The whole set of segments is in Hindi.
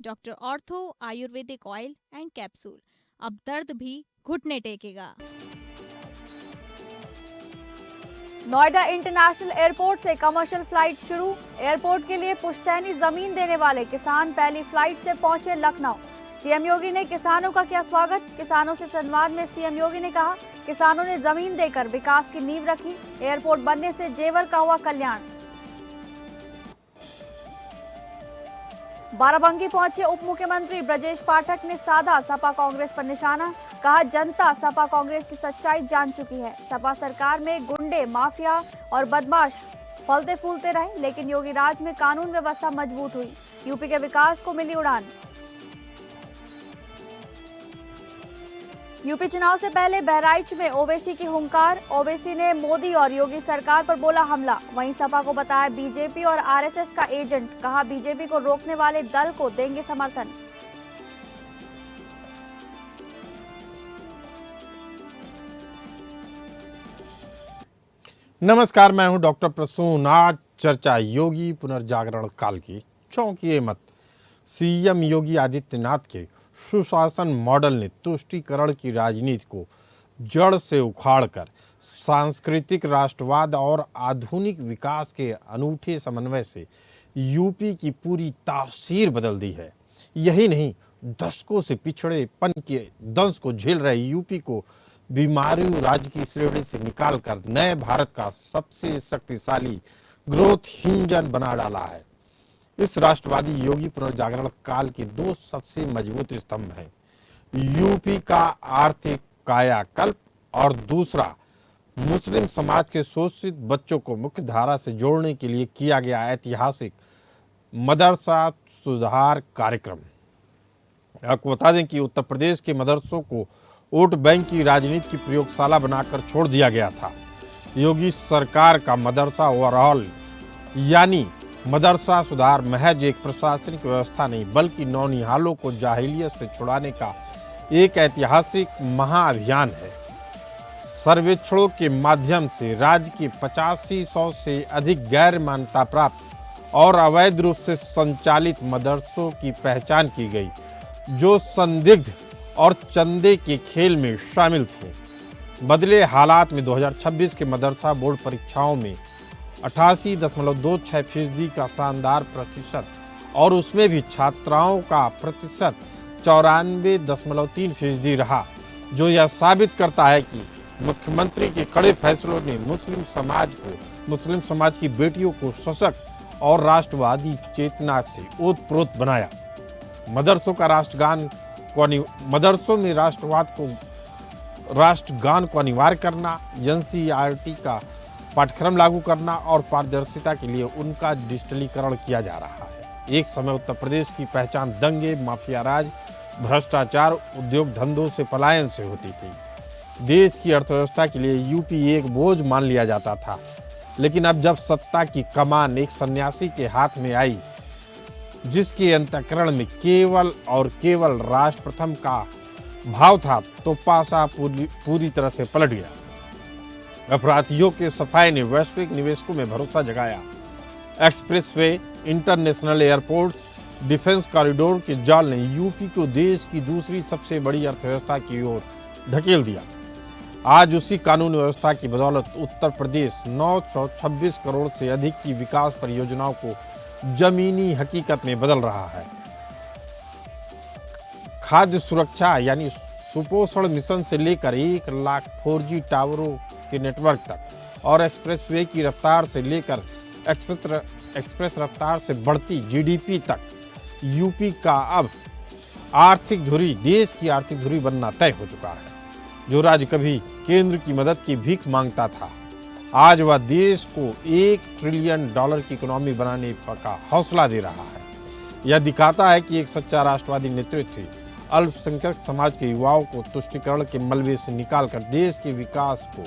Doctor ortho Ayurvedic oil and capsule. अब दर्द भी घुटने टेकेगा। नोएडा इंटरनेशनल एयरपोर्ट से कमर्शियल फ्लाइट शुरू। एयरपोर्ट के लिए पुश्तैनी जमीन देने वाले किसान पहली फ्लाइट से पहुंचे लखनऊ। सीएम योगी ने किसानों का किया स्वागत। किसानों से संवाद में सीएम योगी ने कहा, किसानों ने जमीन देकर विकास की नींव रखी। एयरपोर्ट बनने से जेवर का हुआ कल्याण। बाराबंकी पहुंचे उप मुख्यमंत्री ब्रजेश पाठक ने साधा सपा कांग्रेस पर निशाना। कहा, जनता सपा कांग्रेस की सच्चाई जान चुकी है। सपा सरकार में गुंडे, माफिया और बदमाश फलते फूलते रहे, लेकिन योगी राज में कानून व्यवस्था मजबूत हुई। यूपी के विकास को मिली उड़ान। यूपी चुनाव से पहले बहराइच में ओवैसी की हुंकार। ओवैसी ने मोदी और योगी सरकार पर बोला हमला। वहीं सपा को बताया बीजेपी और आरएसएस का एजेंट। कहा, बीजेपी को रोकने वाले दल को देंगे समर्थन। नमस्कार, मैं हूं डॉक्टर प्रसून। आज चर्चा योगी पुनर्जागरण काल की। चौंकिए मत, सीएम योगी आदित्यनाथ के सुशासन मॉडल ने तुष्टीकरण की राजनीति को जड़ से उखाड़कर सांस्कृतिक राष्ट्रवाद और आधुनिक विकास के अनूठे समन्वय से यूपी की पूरी तासीर बदल दी है। यही नहीं, दशकों से पिछड़ेपन के दंश को झेल रहे यूपी को बीमारू राज्य की श्रेणी से निकालकर नए भारत का सबसे शक्तिशाली ग्रोथ इंजन बना डाला है। इस राष्ट्रवादी योगी पुनर्जागरण काल के दो सबसे मजबूत स्तंभ हैं, यूपी का आर्थिक कायाकल्प और दूसरा मुस्लिम समाज के शोषित बच्चों को मुख्य धारा से जोड़ने के लिए किया गया ऐतिहासिक मदरसा सुधार कार्यक्रम। आपको बता दें कि उत्तर प्रदेश के मदरसों को वोट बैंक की राजनीति की प्रयोगशाला बनाकर छोड़ दिया गया था। योगी सरकार का मदरसा ओवरऑल यानी मदरसा सुधार महज एक प्रशासनिक व्यवस्था नहीं, बल्कि नौनिहालों को जाहिलियत से छुड़ाने का एक ऐतिहासिक महाअभियान है। सर्वेक्षणों के माध्यम से राज्य के 8500 से अधिक गैर मान्यता प्राप्त और अवैध रूप से संचालित मदरसों की पहचान की गई, जो संदिग्ध और चंदे के खेल में शामिल थे। बदले हालात में 2026 के मदरसा बोर्ड परीक्षाओं में 88.26% का शानदार प्रतिशत और उसमें भी छात्राओं का प्रतिशत 94.3% रहा, जो यह साबित करता है कि मुख्यमंत्री के कड़े फैसलों ने मुस्लिम समाज की बेटियों को सशक्त और राष्ट्रवादी चेतना से ओतप्रोत बनाया। मदरसों में राष्ट्रगान को अनिवार्य करना, एनसीईआरटी का पाठ्यक्रम लागू करना और पारदर्शिता के लिए उनका डिजिटलीकरण किया जा रहा है। एक समय उत्तर प्रदेश की पहचान दंगे, माफिया राज, भ्रष्टाचार, उद्योग धंधों से पलायन से होती थी। देश की अर्थव्यवस्था के लिए यूपी एक बोझ मान लिया जाता था, लेकिन अब जब सत्ता की कमान एक सन्यासी के हाथ में आई, जिसके अंतःकरण में केवल और केवल राष्ट्र प्रथम का भाव था, तो पासा पूरी तरह से पलट गया। अपराधियों के सफाई ने वैश्विक निवेशकों में भरोसा जगाया। Expressway, international airports, defence corridor के जाल ने यूपी को देश की दूसरी सबसे बड़ी अर्थव्यवस्था की ओर ढकेल दिया। आज उसी कानून व्यवस्था की बदौलत उत्तर प्रदेश 926 करोड़ से अधिक की विकास परियोजनाओं को जमीनी हकीकत में बदल रहा है। खाद्य सुरक्षा यानी सुपोषण मिशन से लेकर 1 लाख 4G टावरों के नेटवर्क तक और एक्सप्रेसवे की रफ्तार से लेकर एक्सप्रेस रफ्तार से बढ़ती जीडीपी तक, यूपी का अब देश की आर्थिक धुरी बनना तय हो चुका है। जो राज्य कभी केंद्र की मदद की भीख मांगता था, आज वह देश को $1 ट्रिलियन की इकोनॉमी बनाने का हौसला दे रहा है। यह दिखाता है कि एक सच्चा राष्ट्रवादी नेतृत्व अल्पसंख्यक समाज के युवाओं को तुष्टीकरण के मलबे से निकालकर देश के विकास को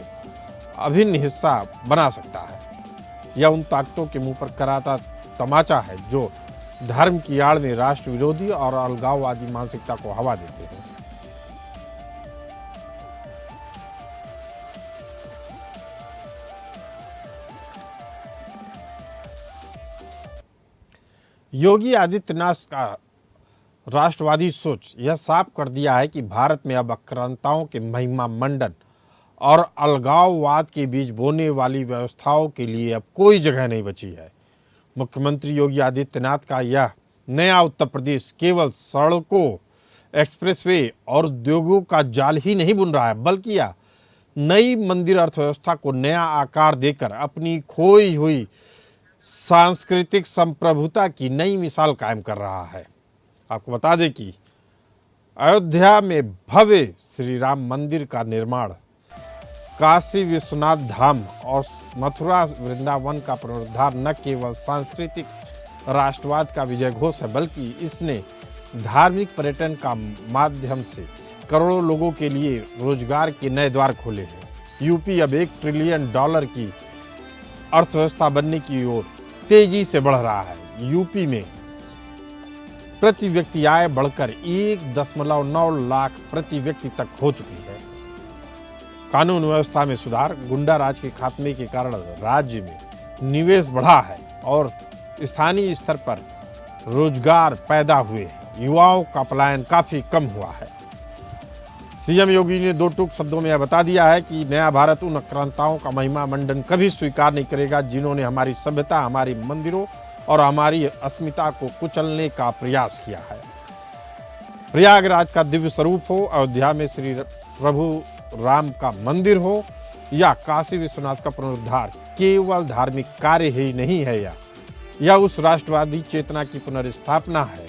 अभिन्न हिस्सा बना सकता है। यह उन ताकतों के मुंह पर कराता तमाचा है जो धर्म की आड़ में राष्ट्र विरोधी और अलगाववादी मानसिकता को हवा देते हैं। योगी आदित्यनाथ का राष्ट्रवादी सोच यह साफ कर दिया है कि भारत में अब आक्रांताओं के महिमा मंडन और अलगाववाद के बीच बोने वाली व्यवस्थाओं के लिए अब कोई जगह नहीं बची है। मुख्यमंत्री योगी आदित्यनाथ का यह नया उत्तर प्रदेश केवल सड़कों, एक्सप्रेसवे और उद्योगों का जाल ही नहीं बुन रहा है, बल्कि यह नई मंदिर अर्थव्यवस्था को नया आकार देकर अपनी खोई हुई सांस्कृतिक संप्रभुता की नई मिसाल कायम कर रहा है। आपको बता दें कि अयोध्या में भव्य श्री राम मंदिर का निर्माण, काशी विश्वनाथ धाम और मथुरा वृंदावन का पुनरुद्धार न केवल सांस्कृतिक राष्ट्रवाद का विजय घोष है, बल्कि इसने धार्मिक पर्यटन का माध्यम से करोड़ों लोगों के लिए रोजगार के नए द्वार खोले हैं। यूपी अब $1 ट्रिलियन की अर्थव्यवस्था बनने की ओर तेजी से बढ़ रहा है। यूपी में प्रति व्यक्ति आय बढ़कर 1.9 लाख प्रति व्यक्ति तक हो चुकी है। कानून व्यवस्था में सुधार, गुंडा राज के खात्मे के कारण राज्य में निवेश बढ़ा है और स्थानीय स्तर पर रोजगार पैदा हुए हैं। युवाओं का पलायन काफी कम हुआ है। सीएम योगी ने दो टूक शब्दों में यह बता दिया है कि नया भारत उन आक्रांताओं का महिमा मंडन कभी स्वीकार नहीं करेगा जिन्होंने हमारी सभ्यता, हमारी मंदिरों और हमारी अस्मिता को कुचलने का प्रयास किया है। प्रयागराज का दिव्य स्वरूप हो, अयोध्या में श्री प्रभु राम का मंदिर हो या काशी विश्वनाथ का पुनरुद्धार, केवल धार्मिक कार्य ही नहीं है। यह उस राष्ट्रवादी चेतना की पुनर्स्थापना है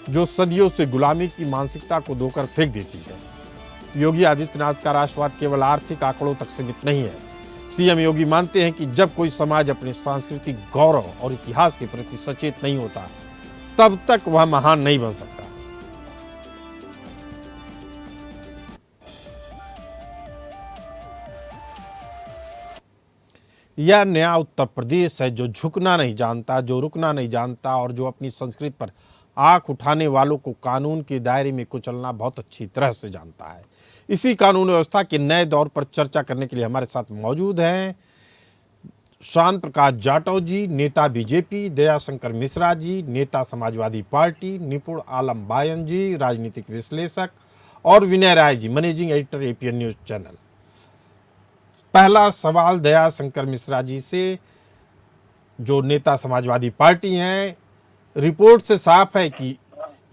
जो सदियों से गुलामी की मानसिकता को धोकर फेंक देती है। योगी आदित्यनाथ का राष्ट्रवाद केवल आर्थिक आंकड़ों तक सीमित नहीं है। सीएम योगी मानते हैं कि जब कोई समाज अपने सांस्कृतिक गौरव और इतिहास के प्रति सचेत नहीं होता, तब तक वह महान नहीं बन सकता। यह नया उत्तर प्रदेश है जो झुकना नहीं जानता, जो रुकना नहीं जानता और जो अपनी संस्कृति पर आंख उठाने वालों को कानून के दायरे में कुचलना बहुत अच्छी तरह से जानता है। इसी कानून व्यवस्था के नए दौर पर चर्चा करने के लिए हमारे साथ मौजूद हैं शांत प्रकाश जाटव जी, नेता बीजेपी, दयाशंकर मिश्रा जी, नेता समाजवादी पार्टी, निपुण आलम बायन जी, राजनीतिक विश्लेषक, और Vinay Rai ji, managing editor APN news channel. पहला सवाल दयाशंकर मिश्रा जी से, जो नेता समाजवादी पार्टी हैं। रिपोर्ट से साफ है कि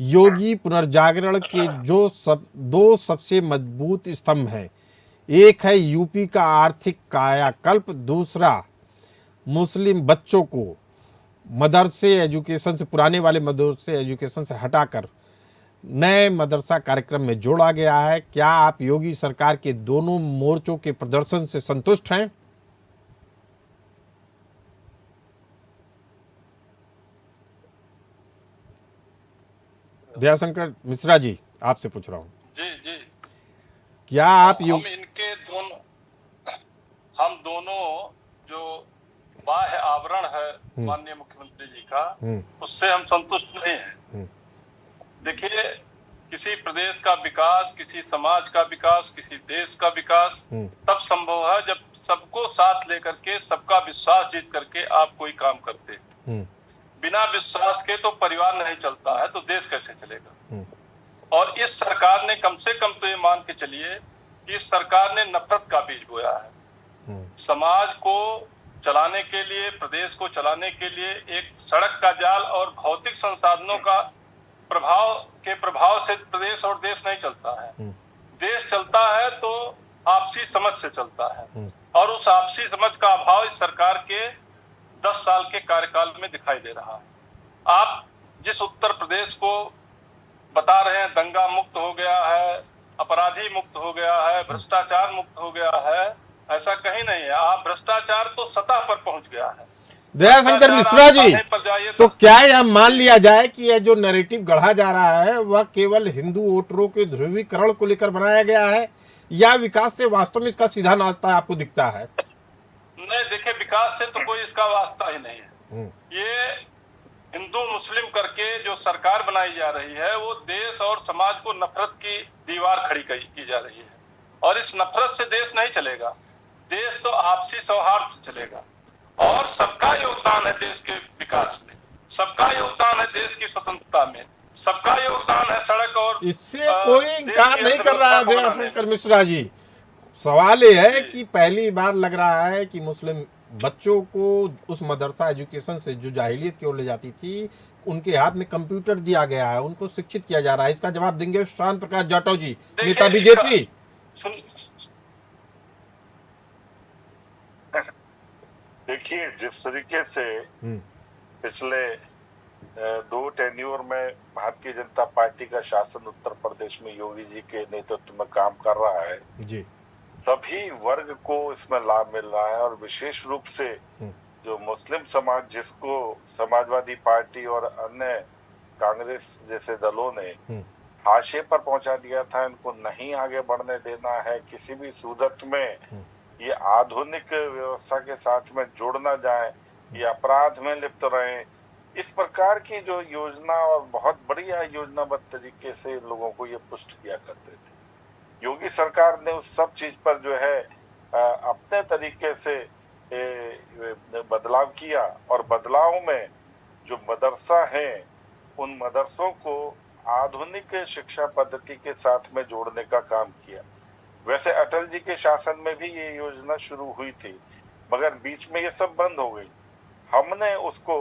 योगी पुनर्जागरण के जो दो सबसे मजबूत स्तंभ हैं, एक है यूपी का आर्थिक कायाकल्प, दूसरा मुस्लिम बच्चों को मदरसे एजुकेशन से, पुराने वाले मदरसे एजुकेशन से हटाकर नए मदरसा कार्यक्रम में जोड़ा गया है। क्या आप योगी सरकार के दोनों मोर्चों के प्रदर्शन से संतुष्ट हैं? दयाशंकर मिश्रा जी, आपसे पूछ रहा हूँ। जी जी, क्या आप हम दोनों जो बाह्य आवरण है माननीय मुख्यमंत्री जी का, उससे हम संतुष्ट नहीं हैं। देखिए, किसी प्रदेश का विकास, किसी समाज का विकास, किसी देश का विकास तब संभव है जब सबको साथ लेकर के, सबका विश्वास जीत करके आप कोई काम करते हैं। बिना विश्वास के तो परिवार नहीं चलता है, तो देश कैसे चलेगा। और इस सरकार ने कम से कम तो ये मान के चलिए कि इस सरकार ने नफरत का बीज बोया है। समाज को चलाने के लिए, प्रदेश को चलाने के लिए एक सड़क का जाल और भौतिक संसाधनों का प्रभाव से प्रदेश और देश नहीं चलता है। देश चलता है तो आपसी समझ से चलता है, और उस आपसी समझ का अभाव इस सरकार के 10 साल के कार्यकाल में दिखाई दे रहा है। आप जिस उत्तर प्रदेश को बता रहे हैं दंगा मुक्त हो गया है, अपराधी मुक्त हो गया है, भ्रष्टाचार मुक्त हो गया है, ऐसा कहीं नहीं है। आप भ्रष्टाचार तो सतह पर पहुंच गया है। दयाशंकर मिश्रा जी, तो क्या यह मान लिया जाए कि यह जो नैरेटिव गढ़ा जा रहा है वह केवल हिंदू वोटरों के ध्रुवीकरण को लेकर बनाया गया है, या विकास से वास्तव में इसका सीधा नाता आपको दिखता है? नहीं, देखिए, विकास से तो कोई इसका वास्ता ही नहीं है। ये हिंदू मुस्लिम करके जो सरकार बनाई जा रही है, वो देश और समाज को नफरत की दीवार खड़ी की जा रही है, और इस नफरत से देश नहीं चलेगा। देश तो आपसी सौहार्द से चलेगा, और सबका योगदान है देश के विकास में, सबका योगदान है देश की स्वतंत्रता में, सबका योगदान है सड़क और इससे कोई इनकार नहीं कर रहा है देश की दयाशंकर मिश्रा जी। सवाल ये है कि पहली बार लग रहा है कि मुस्लिम बच्चों को उस मदरसा एजुकेशन से जो जाहिलियत की ओर ले जाती थी, उनके हाथ में कंप्यूटर दिया गया है, उनको शिक्षित किया जा रहा है। इसका जवाब देंगे शांत प्रकाश जाटव जी, नेता बीजेपी। देखिए, जिस तरीके से पिछले 2 टेन्योर में भारतीय जनता पार्टी का शासन उत्तर प्रदेश में योगी जी के नेतृत्व में काम कर रहा है जी, सभी वर्ग को इसमें लाभ मिल रहा है, और विशेष रूप से जो मुस्लिम समाज, जिसको समाजवादी पार्टी और अन्य कांग्रेस जैसे दलों ने हाशिए पर पहुंचा दिया था, इनको नहीं आगे बढ़ने देना है किसी भी सूरत में। ये आधुनिक व्यवस्था के साथ में जुड़ ना जाए, ये अपराध में लिप्त रहे, इस प्रकार की जो योजना, और बहुत बढ़िया योजनाबद्ध तरीके से लोगों को ये पुष्ट किया करते थे। योगी सरकार ने उस सब चीज पर जो है अपने तरीके से बदलाव किया, और बदलाव में जो मदरसा है उन मदरसों को आधुनिक शिक्षा पद्धति के साथ में जोड़ने का काम किया। वैसे अटल जी के शासन में भी ये योजना शुरू हुई थी, मगर बीच में ये सब बंद हो गई। हमने उसको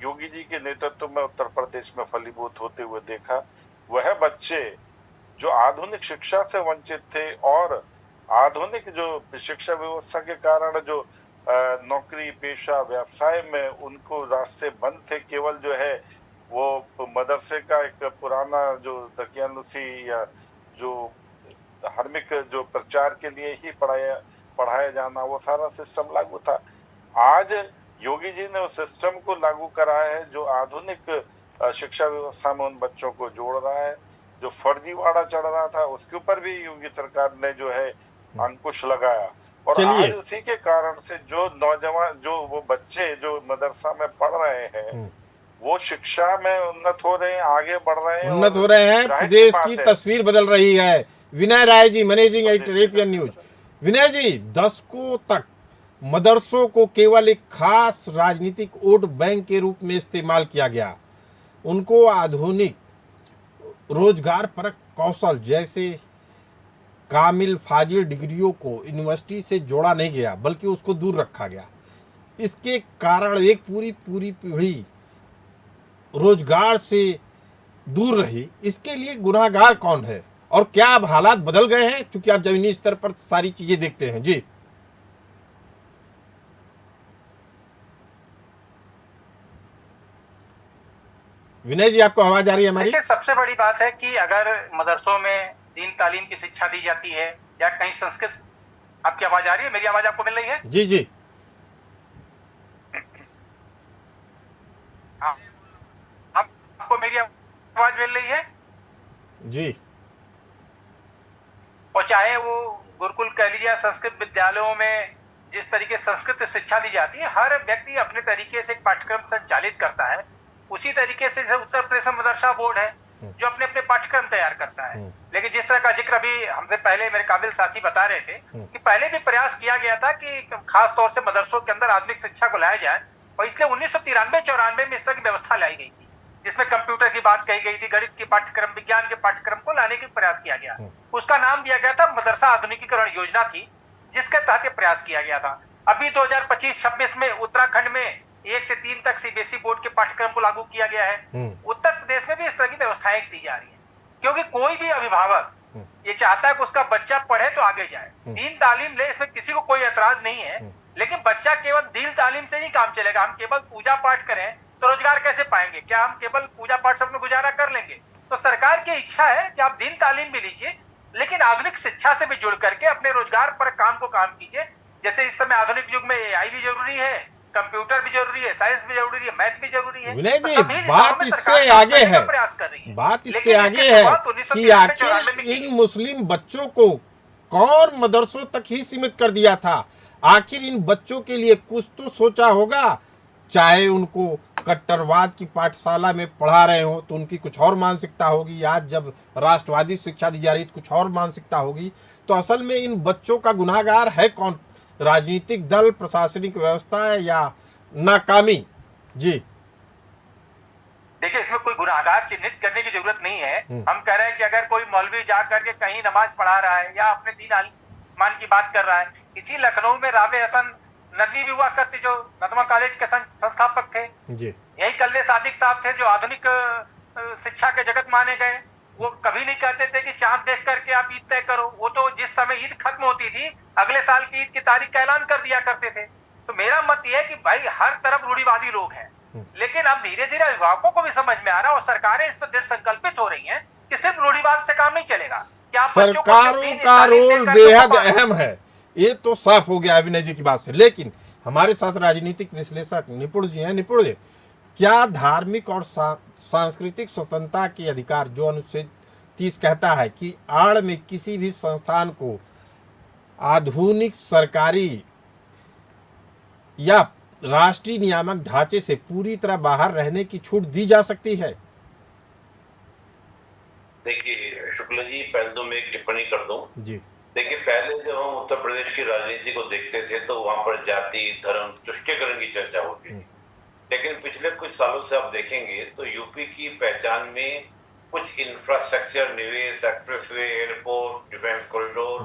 योगी जी के नेतृत्व में उत्तर प्रदेश में फलीभूत होते हुए देखा। वह बच्चे जो आधुनिक शिक्षा से वंचित थे और आधुनिक जो शिक्षा व्यवस्था के कारण जो नौकरी पेशा व्यवसाय में उनको रास्ते बंद थे, केवल जो है वो मदरसे का एक पुराना जो दकियानुसी या जो धार्मिक जो प्रचार के लिए ही पढ़ाया जाना, वो सारा सिस्टम लागू था। आज योगी जी ने उस सिस्टम को लागू कराया है जो आधुनिक शिक्षा व्यवस्था में उन बच्चों को जोड़ रहा है। जो फर्जीवाड़ा चढ़ रहा था उसके ऊपर भी योगी सरकार ने जो है अंकुश लगाया, और आज उसी के कारण से जो नौजवान, जो वो बच्चे जो मदरसा में पढ़ रहे हैं, वो शिक्षा में उन्नत हो रहे हैं, आगे बढ़ रहे हैं, उन्नत हो रहे हैं। प्रदेश की तस्वीर बदल रही है। विनय Rai ji, managing editor APN news. विनय जी, दशकों तक मदरसों को केवल एक खास राजनीतिक वोट बैंक के रूप में इस्तेमाल किया गया। उनको आधुनिक रोजगार परक कौशल जैसे कामिल फाजिल डिग्रियों को यूनिवर्सिटी से जोड़ा नहीं गया, बल्कि उसको दूर रखा गया। इसके कारण एक पूरी पीढ़ी रोजगार से दूर रही। इसके लिए गुनाहगार कौन है, और क्या अब हालात बदल गए हैं? चूंकि आप जमीनी स्तर पर सारी चीजें देखते हैं। जी विनय जी, आपको आवाज आ रही है हमारी? सबसे बड़ी बात है कि अगर मदरसों में दीन तालीम की शिक्षा दी जाती है या कहीं संस्कृत, आपकी आवाज आ रही है? मेरी आवाज आपको मिल रही है? जी जी, आपको मेरी आवाज मिल रही है? जी। और चाहे वो गुरुकुल कह लीजिए, संस्कृत विद्यालयों में जिस तरीके संस्कृत शिक्षा दी जाती है, हर व्यक्ति अपने तरीके से एक पाठ्यक्रम संचालित करता है। उसी तरीके से उत्तर प्रदेश मदरसा बोर्ड है जो अपने अपने पाठ्यक्रम तैयार करता है। लेकिन जिस तरह का जिक्र अभी हमसे पहले मेरे काबिल साथी बता रहे थे कि पहले भी प्रयास किया गया था कि खास तौर से मदरसों के अंदर आधुनिक शिक्षा को लाया जाए, और इसलिए 1993-94 में इस तरह की व्यवस्था लाई गई थी, जिसमें कंप्यूटर की बात कही गई थी, गणित के पाठ्यक्रम, विज्ञान के पाठ्यक्रम को लाने का प्रयास किया गया। उसका नाम दिया गया था मदरसा आधुनिकीकरण योजना थी, जिसके तहत ये प्रयास किया गया था। अभी 2025-26 में उत्तराखंड में 1 से 3 तक सीबीएसई बोर्ड के पाठ्यक्रम को लागू किया गया है। उत्तर प्रदेश में भी इस तरह की व्यवस्थाएं की जा रही है, क्योंकि कोई भी अभिभावक ये चाहता है कि उसका बच्चा पढ़े तो आगे जाए, दीन तालीम ले, इसमें किसी को कोई ऐतराज नहीं है। लेकिन बच्चा केवल दीन तालीम से नहीं काम चलेगा। हम केवल पूजा पाठ करें तो रोजगार कैसे पाएंगे? क्या हम केवल पूजा पाठ से अपना गुजारा कर लेंगे? तो सरकार की इच्छा है कि आप दीन तालीम भी लीजिए, लेकिन आधुनिक शिक्षा से भी जुड़ करके अपने रोजगार पर काम को काम कीजिए। जैसे इस समय आधुनिक युग में एआई भी जरूरी है, कंप्यूटर भी जरूरी है, साइंस भी जरूरी है, मैथ भी जरूरी है। विनय जी, बात इससे आगे है, बात इससे आगे है कि आखिर इन मुस्लिम बच्चों को कौन मदरसों तक ही सीमित कर दिया था? आखिर इन बच्चों के लिए कुछ तो सोचा होगा। चाहे उनको कट्टरवाद की पाठशाला में पढ़ा रहे हो तो उनकी कुछ और मानसिकता होगी, आज जब राष्ट्रवादी शिक्षा दी जा रही तो कुछ और मानसिकता होगी। तो असल में इन बच्चों का गुनाहगार है कौन? राजनीतिक दल, प्रशासनिक व्यवस्था है, या नाकामी? जी देखिए इसमें कोई गुनाहगार चिन्हित करने की जरूरत नहीं है। हम कह रहे हैं कि अगर कोई मौलवी जा करके कहीं नमाज पढ़ा रहा है या अपने दीन ईमान की बात कर रहा है, इसी लखनऊ में राबे हसन नदवी भी हुआ करते जो नदवा कॉलेज के संस्थापक थे जी। यही कल्बे सादिक साहब थे जो आधुनिक शिक्षा के जगत माने गए। वो कभी नहीं कहते थे कि चांद देख करके आप ईद तय करो, वो तो जिस समय ईद खत्म होती थी अगले साल की ईद की तारीख का ऐलान कर दिया करते थे। तो मेरा मत यह है कि भाई हर तरफ रूढ़िवादी लोग हैं, लेकिन अब धीरे धीरे अभिभावकों को भी समझ में आ रहा है और सरकारें इस पर दृढ़ संकल्पित हो रही हैं कि सिर्फ रूढ़िवाद से काम नहीं चलेगा। क्या आप बच्चों को सरकारों सिर्फ का तालीम रोल देकर बेहद तो अहम है, ये तो साफ हो गया अभिनय जी की बात से। लेकिन हमारे साथ राजनीतिक विश्लेषक निपुण जी हैं। निपुण जी, क्या धार्मिक और सांस्कृतिक स्वतंत्रता के अधिकार जो अनुच्छेद 30 कहता है कि आड़ में किसी भी संस्थान को आधुनिक सरकारी या राष्ट्रीय नियामक ढांचे से पूरी तरह बाहर रहने की छूट दी जा सकती है? देखिए शुक्ला जी, पहले तो मैं एक टिप्पणी कर दूं जी। देखिए पहले जब हम उत्तर प्रदेश की राजनीति को देखते थे तो वहां पर जाति, धर्म, तुष्टीकरण की चर्चा होती थी। लेकिन पिछले कुछ सालों से आप देखेंगे तो यूपी की पहचान में कुछ इंफ्रास्ट्रक्चर, निवेश, एक्सप्रेसवे, एयरपोर्ट, डिफेंस कॉरिडोर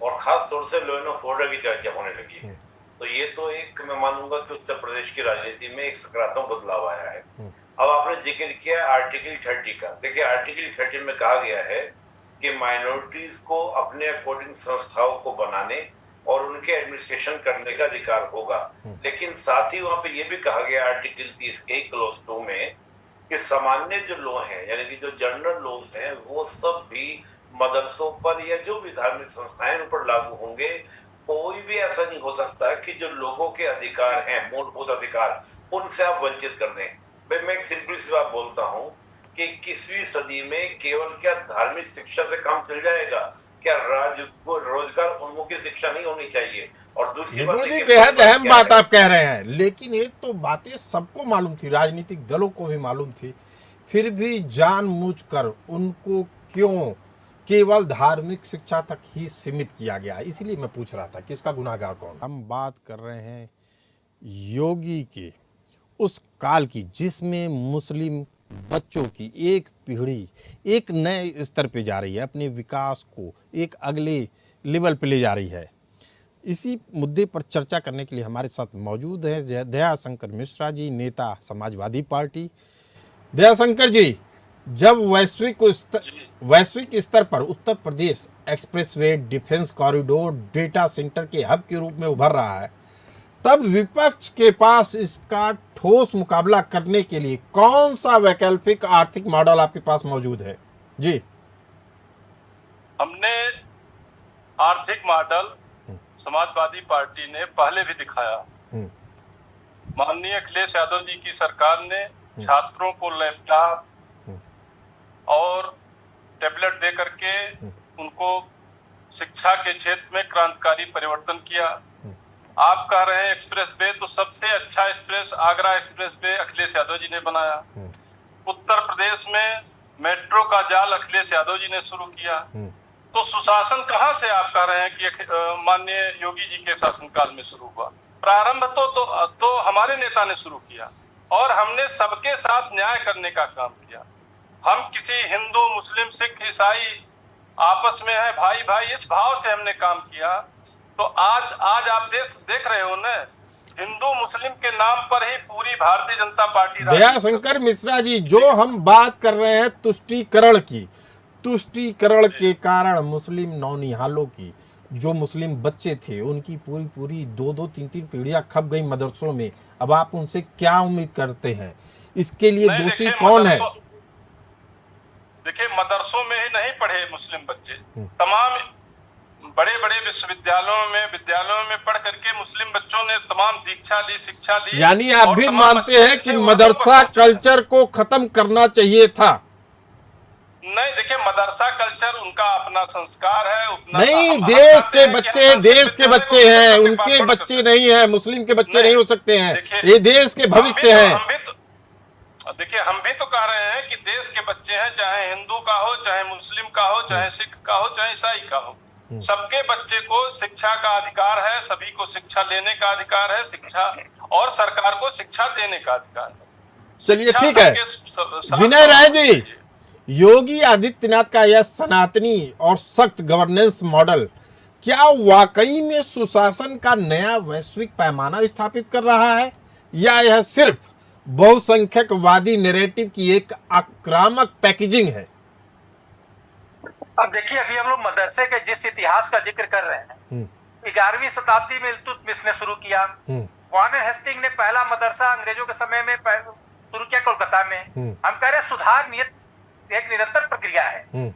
और खास तौर से लॉ एंड ऑर्डर की चर्चा होने लगी है। तो ये तो एक मैं मानूंगा कि उत्तर प्रदेश की राजनीति में एक सकारात्मक बदलाव आया है। अब आपने जिक्र किया आर्टिकल 30 का। देखिए आर्टिकल 30 में कहा गया है कि माइनॉरिटीज को अपने अकॉर्डिंग संस्थाओं को बनाने और उनके एडमिनिस्ट्रेशन करने का अधिकार होगा। लेकिन साथ ही वहां पे ये भी कहा गया आर्टिकल 30 के क्लॉज 2 में कि सामान्य जो लॉ हैं यानी कि जो जनरल लॉज हैं वो सब भी मदरसों पर या जो भी धार्मिक संस्थाएं उन पर लागू होंगे। कोई भी ऐसा नहीं हो सकता कि जो लोगों के अधिकार हैं, मूलभूत अधिकार, उनसे आप वंचित कर दें। भाई मैं एक सिंपल सी बात बोलता हूँ कि 21वीं सदी में केवल क्या धार्मिक शिक्षा से काम चल जाएगा? क्या रोजगार उन्मुखी शिक्षा नहीं होनी चाहिए? और दूसरी बात जी, बेहद अहम बात आप कह रहे हैं, लेकिन ये तो बातें सबको मालूम थी, राजनीतिक दलों को भी मालूम थी, फिर भी जानबूझकर उनको क्यों केवल धार्मिक शिक्षा तक ही सीमित किया गया? इसीलिए मैं पूछ रहा था कि इसका गुनाहगार कौन? हम बात कर रहे हैं योगी के उस काल की जिसमें मुस्लिम बच्चों की एक पीढ़ी एक नए स्तर पे जा रही है, अपने विकास को एक अगले लेवल पे ले जा रही है। इसी मुद्दे पर चर्चा करने के लिए हमारे साथ मौजूद हैं दयाशंकर मिश्रा जी, नेता समाजवादी पार्टी। दयाशंकर जी, जब वैश्विक स्तर पर Uttar Pradesh expressway, defence corridor, data centre के हब के रूप में उभर रहा है, तब विपक्ष के पास इसका ठोस मुकाबला करने के लिए कौन सा वैकल्पिक आर्थिक मॉडल आपके पास मौजूद है? जी। हमने आर्थिक मॉडल समाजवादी पार्टी ने पहले भी दिखाया। माननीय अखिलेश यादव जी की सरकार ने छात्रों को लैपटॉप और टैबलेट दे करके उनको शिक्षा के क्षेत्र में क्रांतिकारी परिवर्तन किया। आप कह रहे हैं एक्सप्रेस वे, तो सबसे अच्छा express Agra express way Akhilesh Yadav ji ने बनाया। उत्तर प्रदेश में मेट्रो का जाल अखिलेश यादव जी ने शुरू किया। तो सुशासन कहां से आप कह रहे हैं कि माननीय योगी जी के शासनकाल में शुरू हुआ? प्रारंभ तो हमारे नेता ने शुरू किया और हमने सबके साथ न्याय करने का काम किया। हम किसी हिंदू, मुस्लिम, सिख, ईसाई आपस में है भाई भाई, इस भाव से हमने काम किया। तो आज आप देख रहे हो ना, हिंदू मुस्लिम के नाम पर ही पूरी भारतीय जनता पार्टी। दयाशंकर मिश्रा जी, जो हम बात कर रहे हैं तुष्टीकरण की, तुष्टीकरण के कारण मुस्लिम नौनिहालों की, जो मुस्लिम बच्चे थे उनकी पूरी 2-2, 3-3 पीढ़ियां खप गई मदरसों में। अब आप उनसे क्या उम्मीद करते हैं? इसके लिए दोषी कौन है? देखिए मदरसों में ही नहीं पढ़े मुस्लिम बच्चे, तमाम बड़े बड़े विद्यालयों में पढ़ करके मुस्लिम बच्चों ने तमाम दीक्षा ली, शिक्षा ली। यानी आप भी मानते हैं कि मदरसा कल्चर को खत्म करना चाहिए था? नहीं, देखिए मदरसा कल्चर उनका अपना संस्कार है। नहीं, देश के बच्चे हैं, उनके बच्चे नहीं है, मुस्लिम के बच्चे नहीं हो सकते हैं, ये देश के भविष्य है। देखिए हम भी तो कह रहे हैं कि देश के बच्चे हैं, चाहे हिंदू का हो, चाहे मुस्लिम का हो, चाहे सिख का हो, चाहे ईसाई का हो, सबके बच्चे को शिक्षा का अधिकार है, सभी को शिक्षा लेने का अधिकार है, शिक्षा और सरकार को शिक्षा देने का अधिकार है। चलिए शिक्षा ठीक है। सबके विनय राय जी, योगी आदित्यनाथ का यह सनातनी और सख्त गवर्नेंस मॉडल क्या वाकई में सुशासन का नया वैश्विक पैमाना स्थापित कर रहा है, या यह सिर्फ बहुसंख्यकवादी नैरेटिव की एक आक्रामक पैकेजिंग है? अब देखिए, अभी हम लोग मदरसे के जिस इतिहास का जिक्र कर रहे हैं, 11वीं शताब्दी में इल्तुतमिश ने शुरू किया। वारेन हेस्टिंग ने पहला मदरसा अंग्रेजों के समय में शुरू किया कोलकाता में। हम कह रहे हैं सुधार नियत एक निरंतर प्रक्रिया है।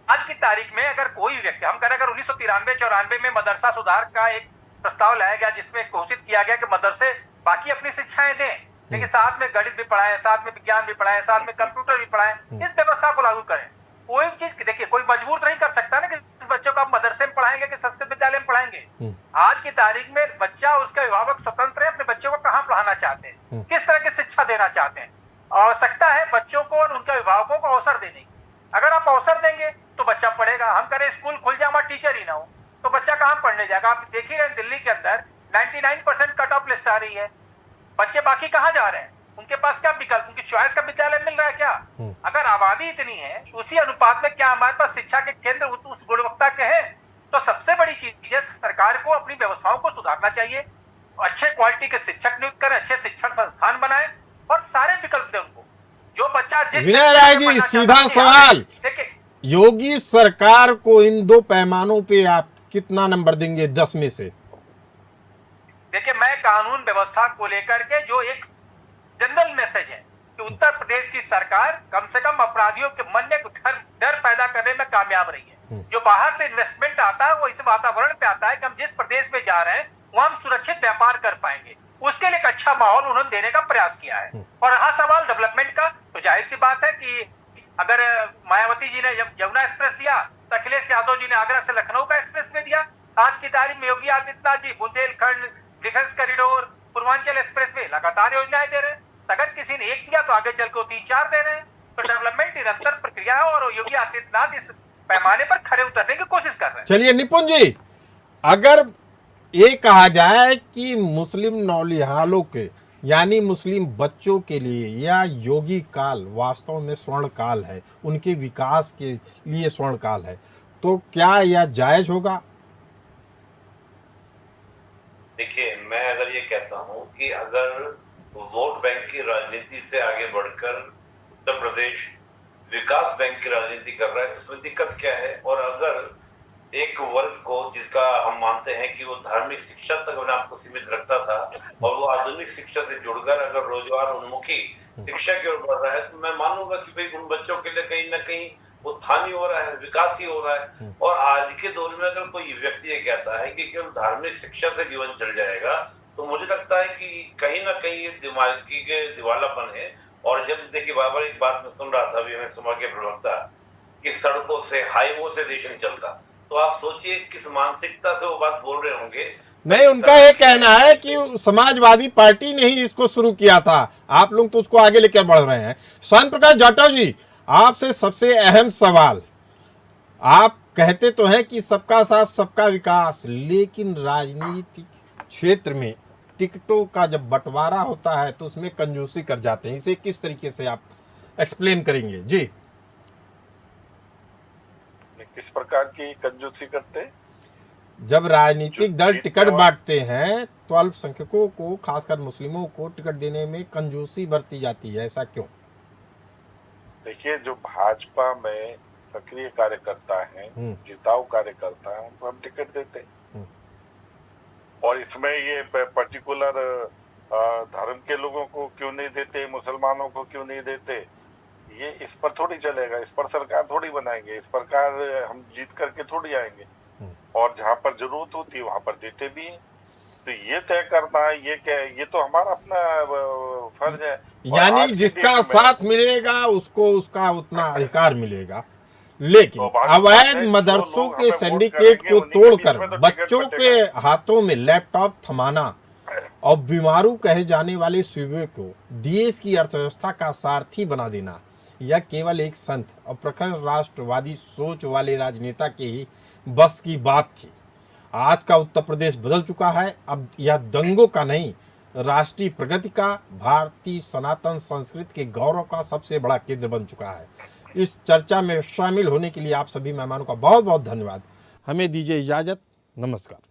आज की तारीख में अगर कोई व्यक्ति, हम कह रहे हैं अगर 1993-94 में मदरसा सुधार का एक प्रस्ताव लाया गया जिसमें घोषित किया गया कि मदरसे बाकी अपनी शिक्षाएं दें, लेकिन साथ में गणित भी पढ़ाएं, साथ में विज्ञान भी पढ़ाएं, साथ में कंप्यूटर भी पढ़ाएं, इस व्यवस्था को लागू करें। कोई चीज देखिए, कोई मजबूर नहीं कर सकता ना कि बच्चों को आप मदरसे में पढ़ाएंगे कि संस्कृत विद्यालय में पढ़ाएंगे। आज की तारीख में बच्चा, उसके अभिभावक स्वतंत्र है अपने बच्चों को कहाँ पढ़ाना चाहते हैं, किस तरह की शिक्षा देना चाहते हैं। आवश्यकता है बच्चों को और उनके अभिभावकों को अवसर देने की। अगर आप अवसर देंगे तो बच्चा पढ़ेगा। हम करें स्कूल खुल जाए, वहां टीचर ही ना हो तो बच्चा कहाँ पढ़ने जाएगा। आप देख ही रहे, दिल्ली के अंदर 99% कट ऑफ लिस्ट आ रही है। बच्चे बाकी कहाँ जा रहे हैं? उनके पास क्या विकल्प, उनकी चॉइस का विद्यालय मिल रहा है क्या? अगर आबादी इतनी है, उसी अनुपात में क्या हमारे पास शिक्षा के केंद्र उस गुणवत्ता के हैं? तो सबसे बड़ी चीज है, सरकार को अपनी व्यवस्थाओं को सुधारना चाहिए, अच्छे क्वालिटी के शिक्षक नियुक्त करें, अच्छे शिक्षण संस्थान बनाएं और सारे विकल्प दें उनको। जो बच्चा जिस विनय राय जी, सीधा सवाल, योगी सरकार को इन दो पैमानों पे आप कितना नंबर देंगे 10 में से? देखिए, मैं कानून व्यवस्था को लेकर के जो एक जनरल मैसेज है कि उत्तर प्रदेश की सरकार कम से कम अपराधियों के मन में डर पैदा करने में कामयाब रही है। जो बाहर से इन्वेस्टमेंट आता है वो इस वातावरण पे आता है कि हम जिस प्रदेश में जा रहे हैं वहां हम सुरक्षित व्यापार कर पाएंगे। उसके लिए एक अच्छा माहौल उन्होंने देने का प्रयास किया है। और रहा सवाल डेवलपमेंट का, तो जाहिर सी बात है कि अगर मायावती जी ने यमुना एक्सप्रेस दिया तो अखिलेश यादव जी ने आगरा से लखनऊ का एक्सप्रेस वे दिया। आज की तारीख में Yogi Adityanath ji Bundelkhand, defence corridor, Purvanchal express way लगातार योजनाएं दे रहे हैं। अगर किसी ने एक दिया तो आगे चल के 3-4 दे रहे हैं। तो डेवलपमेंट निरंतर प्रक्रिया है और योगी आदित्यनाथ इस पैमाने पर खड़े उतरने की कोशिश कर रहे हैं। चलिए निपुण जी, अगर ये कहा जाए कि मुस्लिम नौलिहालों के यानी मुस्लिम बच्चों के लिए या योगी काल वास्तव में स्वर्ण काल है, उनके विकास के लिए स्वर्ण काल है, तो क्या यह जायज होगा? देखिए, मैं अगर ये कहता हूं कि अगर वोट बैंक की राजनीति से आगे बढ़कर उत्तर प्रदेश विकास बैंक की राजनीति कर रहा है तो इसमें दिक्कत क्या है? और अगर एक वर्ग को जिसका हम मानते हैं कि वो धार्मिक शिक्षा तक अपने आप को सीमित रखता था और वो आधुनिक शिक्षा से जुड़कर अगर रोजगार उन्मुखी शिक्षा की ओर बढ़ रहा है तो मैं मानूंगा कि भाई उन बच्चों के लिए कहीं ना कहीं उत्थान ही हो रहा है, विकास ही हो रहा है। और आज के दौर में अगर कोई व्यक्ति ये कहता है कि केवल धार्मिक शिक्षा से जीवन चल जाएगा तो मुझे लगता है कि कहीं ना कहीं ये दिमागी के दिवालापन है। और जब देखिए बाबर, एक बात मैं सुन रहा था अभी हमें समा के प्रवक्ता कि सड़कों से हाईवों से देश नहीं चलता, तो आप सोचिए किस मानसिकता से वो बात बोल रहे होंगे। नहीं, उनका ये कहना है कि समाजवादी पार्टी ने ही इसको शुरू किया था, आप लोग तो उसको आगे लेकर बढ़ रहे हैं। श्याम प्रकाश जाटव जी, आपसे सबसे अहम सवाल, आप कहते तो हैं कि सबका साथ सबका विकास, लेकिन राजनीतिक क्षेत्र में टिकटों का जब बंटवारा होता है तो उसमें कंजूसी कर जाते हैं। इसे किस तरीके से आप एक्सप्लेन करेंगे? जी, किस प्रकार की कंजूसी करते? जब राजनीतिक दल टिकट बांटते हैं तो अल्पसंख्यकों को, खासकर मुस्लिमों को टिकट देने में कंजूसी बरती जाती है, ऐसा क्यों? देखिए, जो भाजपा में सक्रिय कार्यकर्ता हैं, जिताऊ कार्यकर्ता हैं, उनको हम टिकट देते हैं। और इसमें ये पर्टिकुलर धर्म के लोगों को क्यों नहीं देते, मुसलमानों को क्यों नहीं देते, ये इस पर थोड़ी चलेगा। इस पर सरकार थोड़ी बनाएंगे, इस प्रकार हम जीत करके थोड़ी आएंगे। और जहाँ पर जरूरत होती है वहां पर देते भी हैं। तो ये तय करना है, ये क्या है, ये तो हमारा अपना फर्ज है। यानी जिसका साथ मिलेगा उसको उसका उतना अधिकार मिलेगा। लेकिन अवैध मदरसों के सिंडिकेट को तोड़कर बच्चों के हाथों में लैपटॉप थमाना और बीमारू कहे जाने वाले सूबे को देश की अर्थव्यवस्था का सारथी बना देना, यह केवल एक संत और प्रखर राष्ट्रवादी सोच वाले राजनेता के ही बस की बात थी। आज का उत्तर प्रदेश बदल चुका है। अब यह दंगों का नहीं, राष्ट्रीय प्रगति का, भारतीय सनातन संस्कृति के गौरव का सबसे बड़ा केंद्र बन चुका है। इस चर्चा में शामिल होने के लिए आप सभी मेहमानों का बहुत बहुत धन्यवाद। हमें दीजिए इजाज़त। नमस्कार।